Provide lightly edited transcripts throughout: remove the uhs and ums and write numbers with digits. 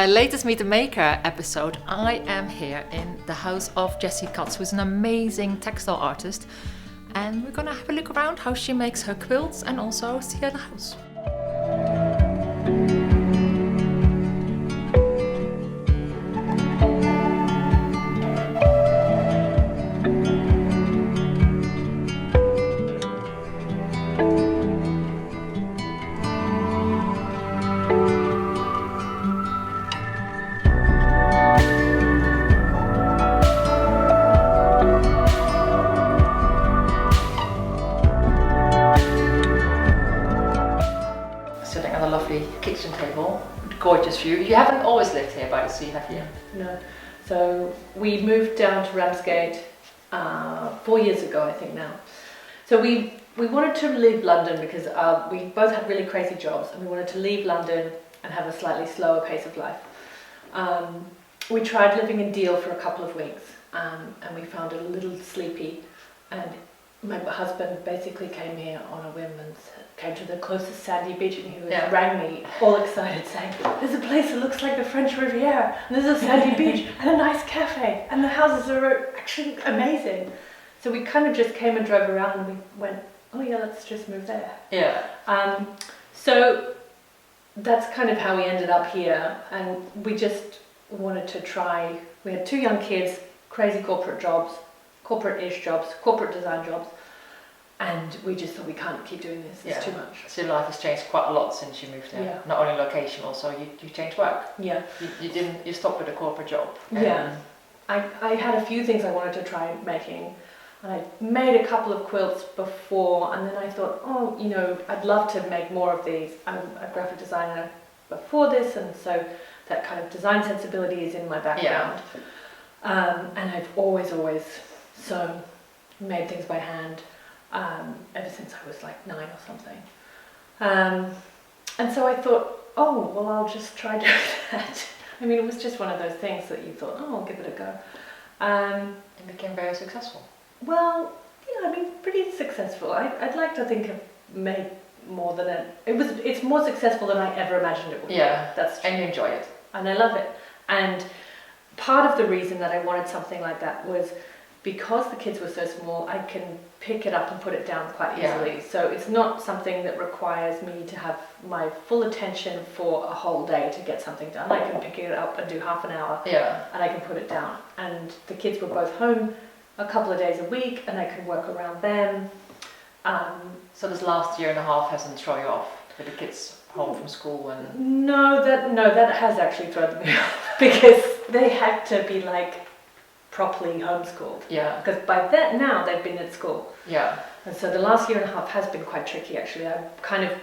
my latest Meet the Maker episode, I am here in the house of Jessie Cutts, who's an amazing textile artist. And we're gonna have a look around how she makes her quilts and also see her in the house. Kitchen table, gorgeous view. You haven't always lived here by the sea, have you? No. So we moved down to Ramsgate 4 years ago, I think now. So we wanted to leave London because we both had really crazy jobs, and we wanted to leave London and have a slightly slower pace of life. We tried living in Deal for a couple of weeks, and we found it a little sleepy, and my husband basically came here on a whim and came to the closest sandy beach, and he rang me all excited saying, there's a place that looks like the French Riviera, and there's a sandy beach and a nice cafe, and the houses are actually amazing. So we kind of just came and drove around, and we went, oh yeah, let's just move there. Yeah. So that's kind of how we ended up here, and we just wanted to try. We had 2 young kids, crazy corporate jobs, corporate-ish jobs, corporate design jobs, and we just thought we can't keep doing this, it's too much. So your life has changed quite a lot since you moved there. Yeah. Not only location, also you changed work. Yeah. You stopped with a corporate job. Yeah. I had a few things I wanted to try making, and I made a couple of quilts before, and then I thought, oh, you know, I'd love to make more of these. I'm a graphic designer before this, and so that kind of design sensibility is in my background. Yeah. And I've always sewn, made things by hand, ever since I was like 9 or something. And so I thought, oh, well, I'll just try doing that. I mean, it was just one of those things that you thought, oh, I'll give it a go. It became very successful. Well, yeah, I mean, pretty successful. I'd like to think I've made more than it's more successful than I ever imagined it would be. Yeah, that's true. And you enjoy it. And I love it. And part of the reason that I wanted something like that was because the kids were so small, I can pick it up and put it down quite easily. Yeah. So it's not something that requires me to have my full attention for a whole day to get something done. I can pick it up and do half an hour, and I can put it down. And the kids were both home a couple of days a week, and I could work around them. So this last year and a half hasn't thrown you off with the kids home from school and... No, that has actually thrown me off because they had to be like properly homeschooled. Yeah. Because by then now they've been at school. Yeah. And so the last year and a half has been quite tricky actually. I kind of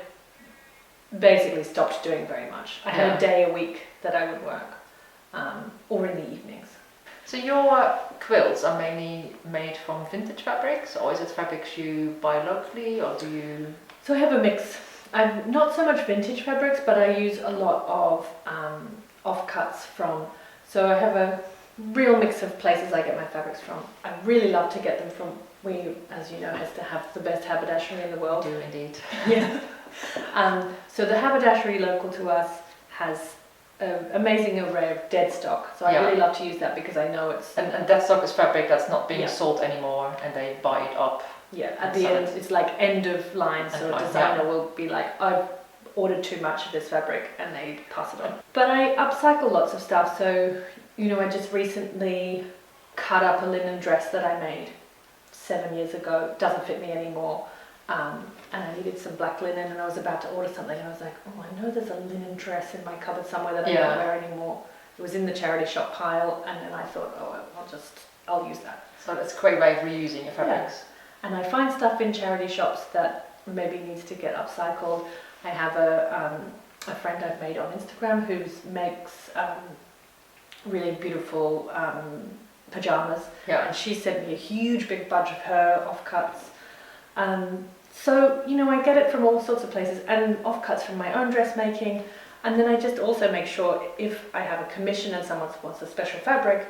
basically stopped doing very much. I had a day a week that I would work, or in the evenings. So your quilts are mainly made from vintage fabrics, or is it fabrics you buy locally, or do you... So I have a mix. I'm not so much vintage fabrics, but I use a lot of offcuts from, so I have a real mix of places I get my fabrics from. I really love to get them from, we, as you know, has to have the best haberdashery in the world. We do indeed. Yeah. So the haberdashery local to us has an amazing array of dead stock. So I really love to use that because I know it's... And dead stock is fabric that's not being sold anymore, and they buy it up. Yeah, at the end, it's like end of line, so a designer will be like, I've ordered too much of this fabric, and they pass it on. But I upcycle lots of stuff, so, you know, I just recently cut up a linen dress that I made 7 years ago. It doesn't fit me anymore, and I needed some black linen, and I was about to order something, and I was like, oh, I know there's a linen dress in my cupboard somewhere that I don't wear anymore. It was in the charity shop pile, and then I thought, oh, I'll use that. So that's a great way of reusing your fabrics. Yeah. And I find stuff in charity shops that maybe needs to get upcycled. I have a friend I've made on Instagram who makes really beautiful pajamas, and she sent me a huge big bunch of her offcuts. So, you know, I get it from all sorts of places, and offcuts from my own dressmaking, and then I just also make sure if I have a commission and someone wants a special fabric,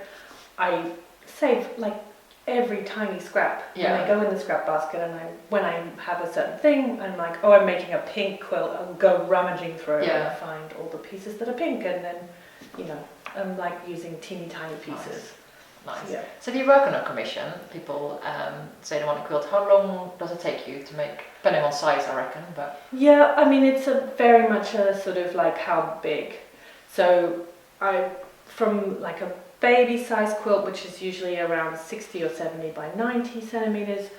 I save like every tiny scrap, and I go in the scrap basket, and when I have a certain thing, I'm like, oh, I'm making a pink quilt, I'll go rummaging through and find all the pieces that are pink, and then you know, I'm like using teeny tiny pieces. Nice. Yeah. So if you work on a commission, people say they want a quilt. How long does it take you to make? Depending on size, I reckon. But Yeah, I mean, it's very much a sort of like how big. So from like a baby size quilt, which is usually around 60 or 70 by 90 centimeters,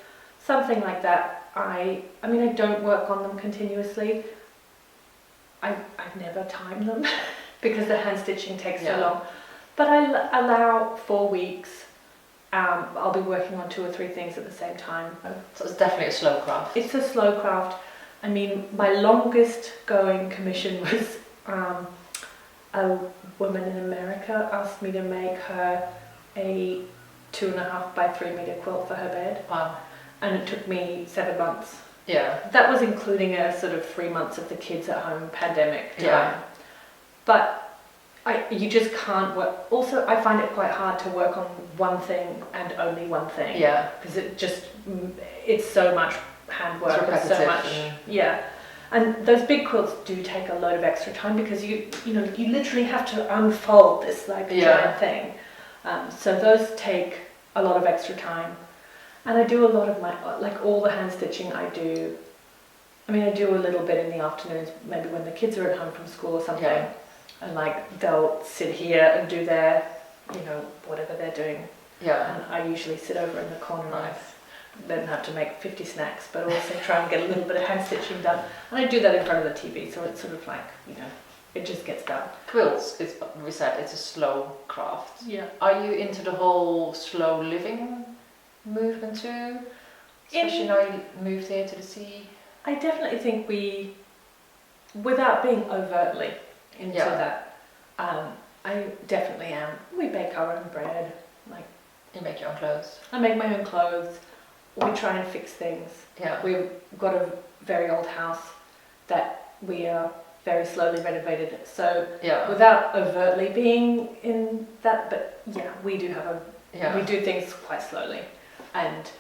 something like that. I mean, I don't work on them continuously. I've never timed them because the hand stitching takes so long. But I allow 4 weeks. I'll be working on 2 or 3 things at the same time. so it's definitely a slow craft. It's a slow craft. I mean, my longest going commission was a woman in America asked me to make her a 2.5 by 3 meter quilt for her bed. Wow. And it took me 7 months. Yeah. That was including a sort of 3 months of the kids at home pandemic time. Yeah. But you just can't work. Also, I find it quite hard to work on one thing and only one thing. Yeah. Because it's so much handwork and so much. Yeah. And those big quilts do take a load of extra time because you literally have to unfold this like giant thing. So those take a lot of extra time. And I do a lot of my, like all the hand stitching I do. I mean, I do a little bit in the afternoons, maybe when the kids are at home from school or something. Yeah. And like they'll sit here and do their, whatever they're doing. Yeah. And I usually sit over in the corner. Nice. Then have to make 50 snacks, but also try and get a little bit of hand stitching done. And I do that in front of the TV, so it's sort of like, it just gets done. Quilts, we said it's a slow craft. Yeah. Are you into the whole slow living movement too? Especially now you moved here to the sea. I definitely think without being overtly into that, I definitely am. We bake our own bread. Like, you make your own clothes. I make my own clothes. We try and fix things. Yeah. We've got a very old house that we are very slowly renovated. So without overtly being in that, but we do have we do things quite slowly. And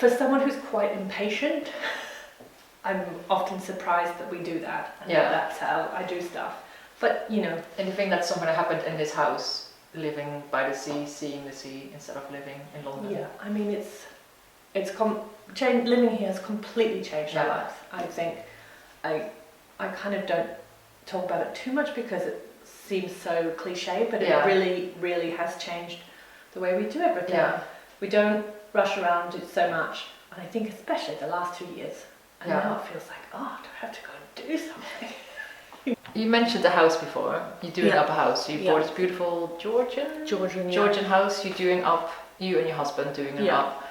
for someone who's quite impatient, I'm often surprised that we do that. And that's how I do stuff. But, And you think that's something that happened in this house, living by the sea, seeing the sea, instead of living in London? Yeah, I mean, living here has completely changed our lives. I think I kind of don't talk about it too much because it seems so cliche, but it really, really has changed the way we do everything. Yeah. We don't rush around it so much, and I think especially the last 2 years. And now it feels like, do I have to go and do something? You mentioned the house before. You're doing up a house. You bought this beautiful Georgian house. You're doing up. You and your husband doing it up.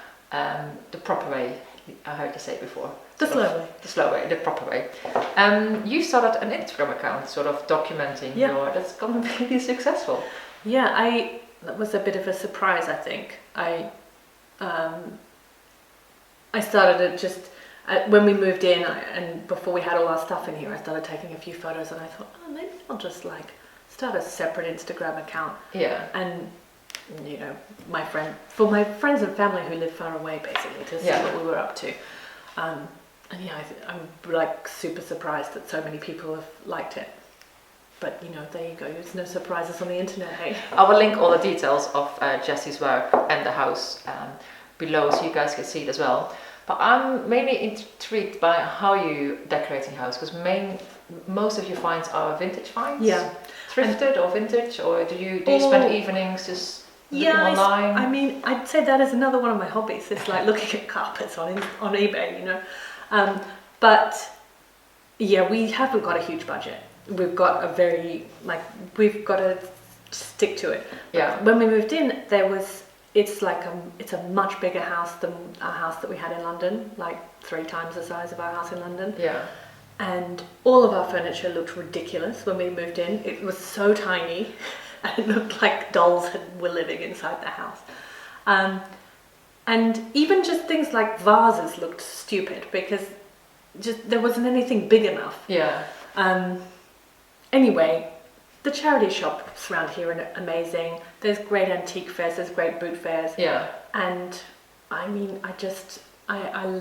The proper way, I heard you say before. The slow way, the proper way. You started an Instagram account, sort of documenting that's going to be really successful. Yeah, that was a bit of a surprise, I think. I started it just when we moved in, and before we had all our stuff in here, I started taking a few photos, and I thought, maybe I'll just like start a separate Instagram account. Yeah. And my friends and family who live far away, basically, to see what we were up to. I'm like super surprised that so many people have liked it. But there you go. There's no surprises on the internet. Hey, I will link all the details of Jessie's work and the house below, so you guys can see it as well. But I'm mainly intrigued by how you decorating house, because most of your finds are vintage finds. Yeah. Thrifted or vintage, or do you spend evenings just looking online? I mean, I'd say that is another one of my hobbies. It's like looking at carpets on eBay, But we haven't got a huge budget. We've got we've got to stick to it. Yeah. When we moved in, it's a much bigger house than our house that we had in London, like 3 times the size of our house in London. Yeah. And all of our furniture looked ridiculous when we moved in. It was so tiny, and it looked like dolls were living inside the house. And even just things like vases looked stupid because there wasn't anything big enough. Yeah. Anyway, the charity shops around here are amazing. There's great antique fairs, there's great boot fairs. Yeah. And I mean, I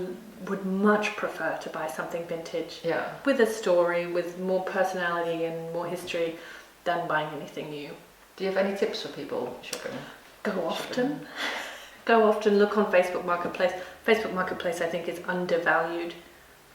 would much prefer to buy something vintage with a story, with more personality and more history, than buying anything new. Do you have any tips for people shopping? Go often. Go often. Look on Facebook Marketplace. Facebook Marketplace, I think, is undervalued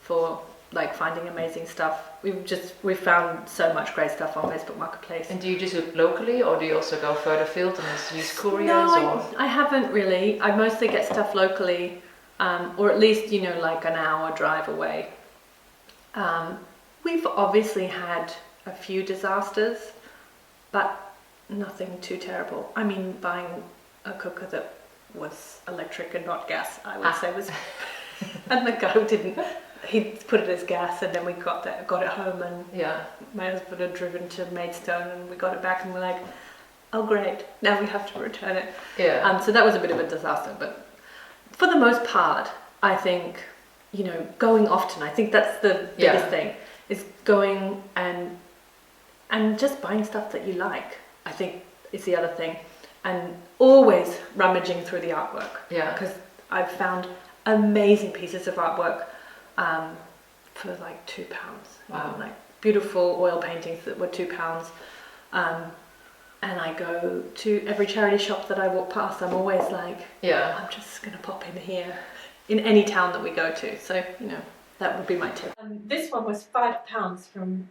for like finding amazing stuff. We've found so much great stuff on Facebook Marketplace. And do you just look locally, or do you also go further afield and just use couriers? No, I haven't really. I mostly get stuff locally, or at least, you know, like an hour drive away. We've obviously had a few disasters, but nothing too terrible. I mean, buying a cooker that was electric and not gas, I would say was, and the guy didn't. He put it as gas, and then we got it home, and my husband had driven to Maidstone, and we got it back, and we're like, oh great, now we have to return it. So that was a bit of a disaster, but for the most part, I think, you know, going often. I think that's the biggest thing, is going and just buying stuff that you like. I think is the other thing, and always rummaging through the artwork. Because I've found amazing pieces of artwork. For like £2. Wow. Like beautiful oil paintings that were £2. And I go to every charity shop that I walk past. I'm always like, I'm just gonna pop in here, in any town that we go to. So, you know, that would be my tip. This one was £5 from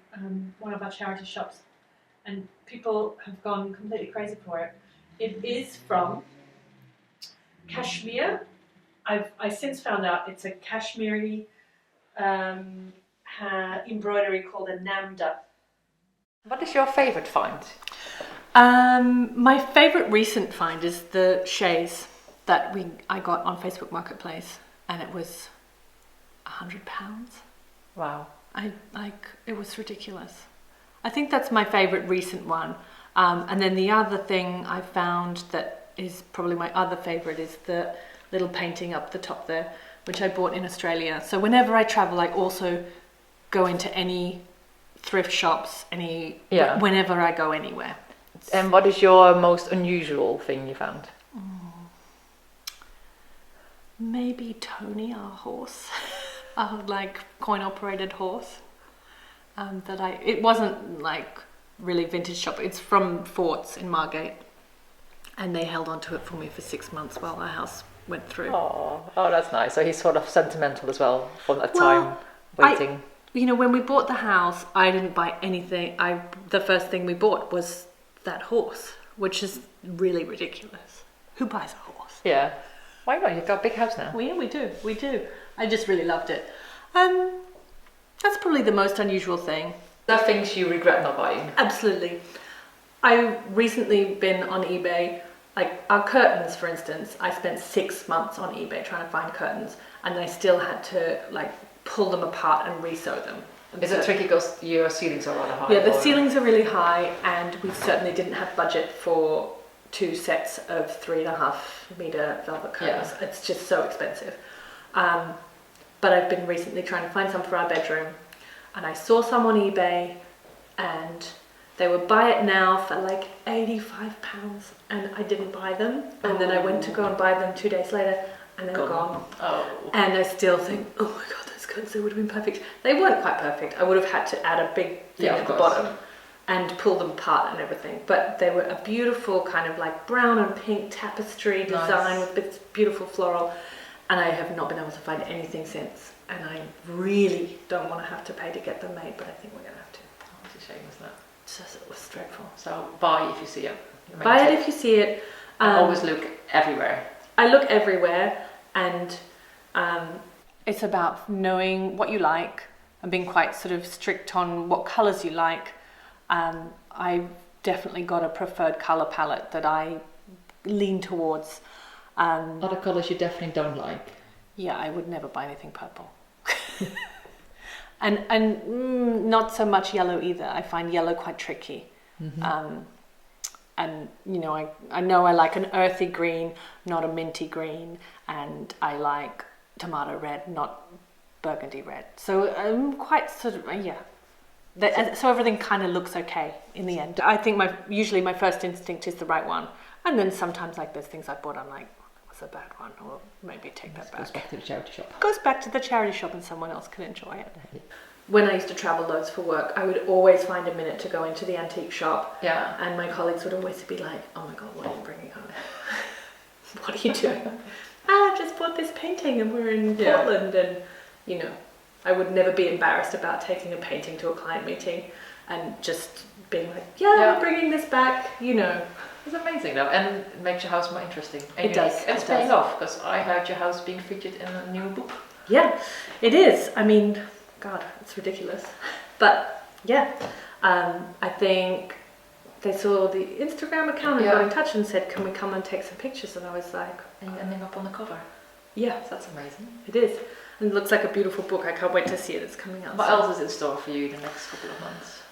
one of our charity shops, and people have gone completely crazy for it. It is from cashmere. I since found out it's a cashmere embroidery called a namda. What is your favourite find? My favourite recent find is the chaise that I got on Facebook Marketplace, and it was £100. Wow. It was ridiculous. I think that's my favourite recent one. And then the other thing I found that is probably my other favourite is the little painting up the top there, which I bought in Australia. So whenever I travel, I also go into any thrift shops, whenever I go anywhere. And what is your most unusual thing you found? Maybe Tony, our horse, our like coin-operated horse. It wasn't like really vintage shop. It's from Forts in Margate, and they held on to it for me for 6 months while our house went through. Oh, that's nice. So he's sort of sentimental as well from that time waiting. When we bought the house, I didn't buy anything. The first thing we bought was that horse, which is really ridiculous. Who buys a horse? Yeah. Why not? You've got a big house now. Well, yeah, we do. I just really loved it. That's probably the most unusual thing. There are things you regret not buying? Absolutely. I've recently been on eBay. Like our curtains, for instance, I spent 6 months on eBay trying to find curtains, and I still had to like pull them apart and resew them. Is it tricky because your ceilings are rather high? Yeah, the ceilings are really high, and we certainly didn't have budget for 2 sets of 3.5 meter velvet curtains. It's just so expensive. But I've been recently trying to find some for our bedroom, and I saw some on eBay, and they were buy it now for like £85, and I didn't buy them. And then I went to go and buy them 2 days later, and they were gone. And I still think, oh my god, those curtains, they would have been perfect. They weren't quite perfect. I would have had to add a big thing at the bottom and pull them apart and everything. But they were a beautiful kind of like brown and pink tapestry design with this beautiful floral. And I have not been able to find anything since. And I really don't want to have to pay to get them made, but I think we're going to have to. Oh, it's a shame, isn't it? It was dreadful. So buy if you see it. Buy it if you see it. Always look everywhere. I look everywhere, and it's about knowing what you like and being quite sort of strict on what colours you like. I've definitely got a preferred colour palette that I lean towards. Other colours you definitely don't like? Yeah, I would never buy anything purple. and not so much yellow either. I find yellow quite tricky. Mm-hmm. And I know I like an earthy green, not a minty green, and I like tomato red, not burgundy red. So I'm quite sort of so everything kind of looks okay in the end. I think usually my first instinct is the right one, and then sometimes like there's things I bought, I'm like, was a bad one, or maybe take that back. Goes back to the charity shop. Goes back to the charity shop, and someone else can enjoy it. when I used to travel loads for work, I would always find a minute to go into the antique shop. Yeah. And my colleagues would always be like, oh my God, what are you bringing home? What are you doing? I just bought this painting and we're in Portland. And, you know, I would never be embarrassed about taking a painting to a client meeting and just being like, I'm bringing this back, you know. It's amazing though, and it makes your house more interesting. And it does. It's paying off, because I heard your house being featured in a new book. Yeah, it is. I mean, God, it's ridiculous. But yeah, I think they saw the Instagram account and got in touch and said, can we come and take some pictures? And I was like... And you're ending up on the cover. Yeah. So that's amazing. It is. And it looks like a beautiful book. I can't wait to see it. It's coming out. What else is in store for you the next couple of months?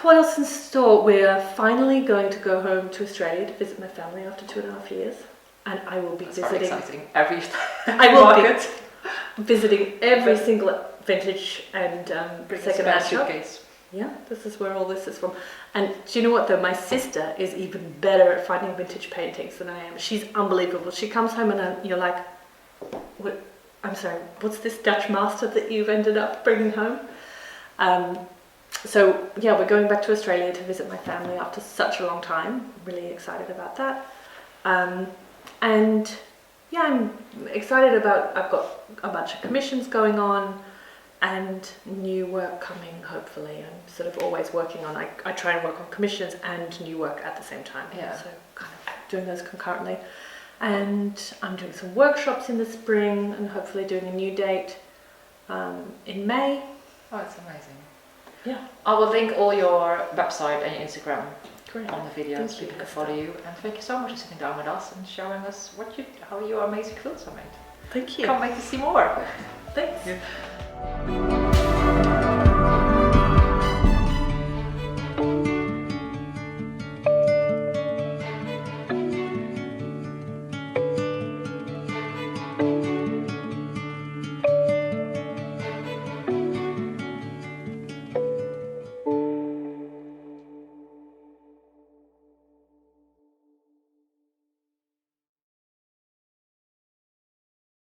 What else in store? We're finally going to go home to Australia to visit my family after 2.5 years. And I will be visiting... Very exciting. Every I will market. Be visiting every single vintage and second-hand shop. Suitcase. Yeah, this is where all this is from. And do you know what though? My sister is even better at finding vintage paintings than I am. She's unbelievable. She comes home and you're like, what? I'm sorry, what's this Dutch master that you've ended up bringing home? So yeah, we're going back to Australia to visit my family after such a long time. Really excited about that. And yeah, I'm excited about, I've got a bunch of commissions going on and new work coming, hopefully. I'm sort of always working on, I try and work on commissions and new work at the same time. Yeah. So kind of doing those concurrently. And I'm doing some workshops in the spring and hopefully doing a new date in May. Oh, it's amazing. Yeah. I will link all your website and your Instagram Great. on the videos so people can follow you. And thank you so much for sitting down with us and showing us how your amazing quilts are made. Thank you. Can't wait to see more. Thanks. Yeah.